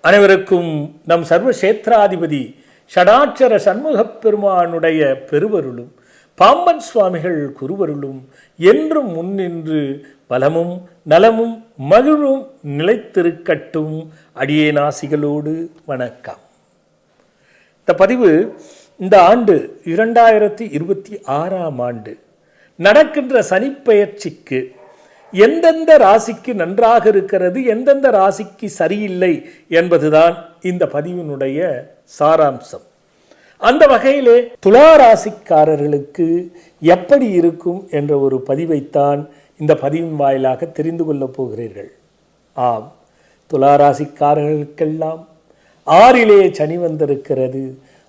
அனைவருக்கும் நம் சர்வசேத்ராதிபதி ஷடாட்சர சண்முகப் பெருமானுடைய பெருவருளும் பாம்பன் சுவாமிகள் குருவருளும் என்றும் முன்னின்று பலமும் நலமும் மகிழும் நிலைத்திருக்கட்டும். அடியேனாசிகளோடு வணக்கம். இந்த பதிவு இந்த ஆண்டு 2026ஆம் ஆண்டு நடக்கின்ற சனிப்பெயர்ச்சிக்கு எந்தெந்த ராசிக்கு நன்றாக இருக்கிறது, எந்தெந்த ராசிக்கு சரியில்லை என்பதுதான் இந்த பதிவினுடைய சாராம்சம். அந்த வகையிலே துலா ராசிக்காரர்களுக்கு எப்படி இருக்கும் என்ற ஒரு பதிவைத்தான் இந்த பதிவின் வாயிலாக தெரிந்து கொள்ளப் போகிறீர்கள். ஆம், துலா ராசிக்காரர்களுக்கெல்லாம் 6லே சனி வந்திருக்கிறது.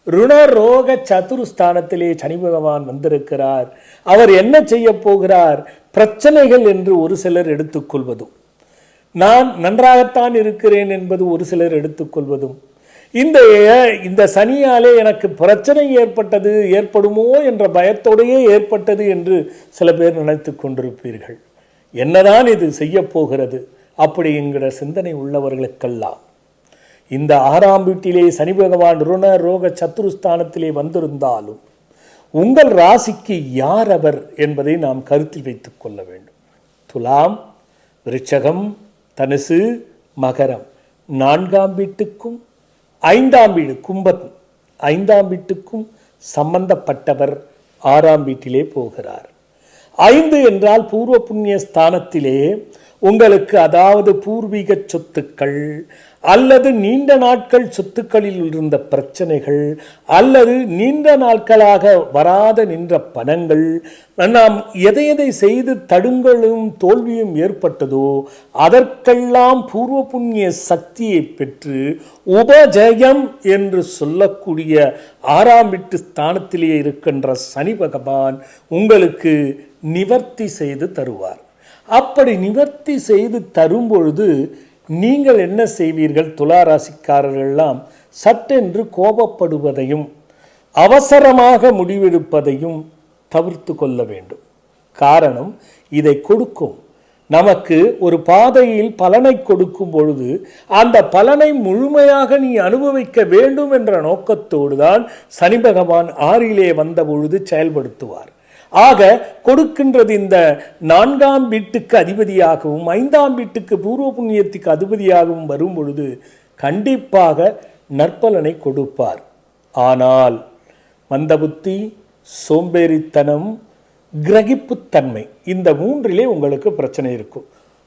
ருணரோக சதுருஸ்தானத்திலே சனி பகவான் வந்திருக்கிறார். அவர் என்ன செய்ய போகிறார்? பிரச்சனைகள் என்று ஒரு சிலர் எடுத்துக்கொள்வதும், நான் நன்றாகத்தான் இருக்கிறேன் என்பது ஒரு சிலர் எடுத்துக்கொள்வதும், இந்த சனியாலே எனக்கு பிரச்சனை ஏற்படுமோ என்ற பயத்தோடையே ஏற்பட்டது என்று சில பேர் நினைத்து கொண்டிருப்பீர்கள். என்னதான் இது செய்ய போகிறது அப்படிங்கிற சிந்தனை உள்ளவர்களுக்கெல்லாம் இந்த 6ஆம் வீட்டிலே சனி பகவான் ருண ரோக சத்துருஸ்தானத்திலே வந்திருந்தாலும் உங்கள் ராசிக்கு யார் அவர் என்பதை நாம் கருத்தில் வைத்துக் கொள்ள வேண்டும். துலாம், விருச்சகம், தனுசு, மகரம் 4ஆம் வீட்டுக்கும் 5ஆம் வீடு கும்பம் 5ஆம் வீட்டுக்கும் சம்பந்தப்பட்டவர் 6ஆம் வீட்டிலே போகிறார். 5 என்றால் பூர்வ புண்ணிய ஸ்தானத்திலே உங்களுக்கு, அதாவது பூர்வீக சொத்துக்கள் அல்லது நீண்ட நாட்கள் சொத்துக்களில் இருந்த பிரச்சனைகள் அல்லது நீண்ட நாட்களாக வராத நின்ற பணங்கள், நாம் எதை செய்து தடுங்களும் தோல்வியும் ஏற்பட்டதோ அதற்கெல்லாம் பூர்வ புண்ணிய சக்தியை பெற்று உபஜயம் என்று சொல்லக்கூடிய 6ஆம் வீட்டு ஸ்தானத்திலே இருக்கின்ற சனி பகவான் உங்களுக்கு நிவர்த்தி செய்து தருவார். அப்படி நிவர்த்தி செய்து தரும் பொழுது நீங்கள் என்ன செய்வீர்கள்? துலா ராசிக்காரர்களெல்லாம் சட்டென்று கோபப்படுவதையும் அவசரமாக முடிவெடுப்பதையும் தவிர்த்து கொள்ள வேண்டும். காரணம், இதை கொடுக்கும் நமக்கு ஒரு பாதையில் பலனை கொடுக்கும் பொழுது அந்த பலனை முழுமையாக நீ அனுபவிக்க வேண்டும் என்ற நோக்கத்தோடு தான் சனி பகவான் 6லே வந்த பொழுது செயல்படுத்துவார். ஆக கொடுக்கின்றது இந்த 4ஆம் வீட்டுக்கு அதிபதியாகவும் 5ஆம் வீட்டுக்கு பூர்வ புண்ணியத்துக்கு அதிபதியாகவும் வரும் பொழுது கண்டிப்பாக நற்பலனை கொடுப்பார். ஆனால் மந்தபுத்தி, சோம்பேறித்தனம், கிரகிப்புத்தன்மை, இந்த 3லே உங்களுக்கு பிரச்சனை இருக்கும்.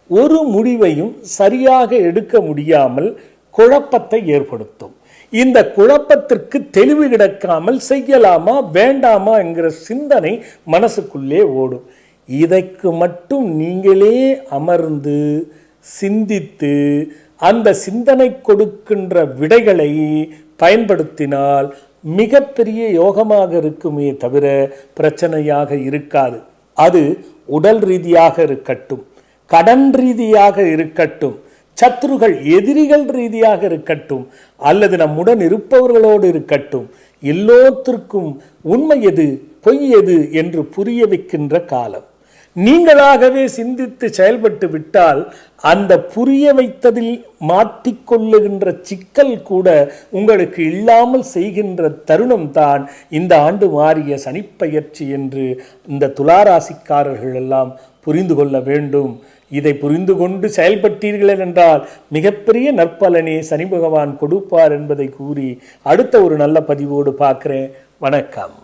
ஒரு முடிவையும் சரியாக எடுக்க முடியாமல் குழப்பத்தை ஏற்படுத்தும். இந்த குழப்பத்திற்கு தெளிவு கிடைக்காமல் செய்யலாமா வேண்டாமா என்கிற சிந்தனை மனசுக்குள்ளே ஓடும். இதற்கு மட்டும் நீங்களே அமர்ந்து சிந்தித்து அந்த சிந்தனை கொடுக்கின்ற விடைகளை பயன்படுத்தினால் மிகப்பெரிய யோகமாக இருக்குமே தவிர பிரச்சனையாக இருக்காது. அது உடல் ரீதியாக இருக்கட்டும், கடன் ரீதியாக இருக்கட்டும், சத்துருகள் எதிரிகள் ரீதியாக இருக்கட்டும், அல்லது நம்முடன் இருப்பவர்களோடு இருக்கட்டும், எல்லோருக்கும் உண்மை எது பொய் எது என்று புரிய வைக்கின்ற காலம். நீங்களாகவே சிந்தித்து செயல்பட்டு விட்டால் அந்த புரிய வைத்ததில் மாட்டிக்கொள்ளுகின்ற சிக்கல் கூட உங்களுக்கு இல்லாமல் செய்கின்ற தருணம் தான் இந்த ஆண்டு மாறிய சனிப்பெயர்ச்சி என்று இந்த துளாராசிக்காரர்கள் எல்லாம் புரிந்து கொள்ள வேண்டும். இதை புரிந்து கொண்டு செயல்பட்டீர்கள் என்றால் மிகப்பெரிய நற்பலனே சனி பகவான் கொடுப்பார் என்பதை கூறி அடுத்த ஒரு நல்ல பதிவோடு பார்க்கிறேன். வணக்கம்.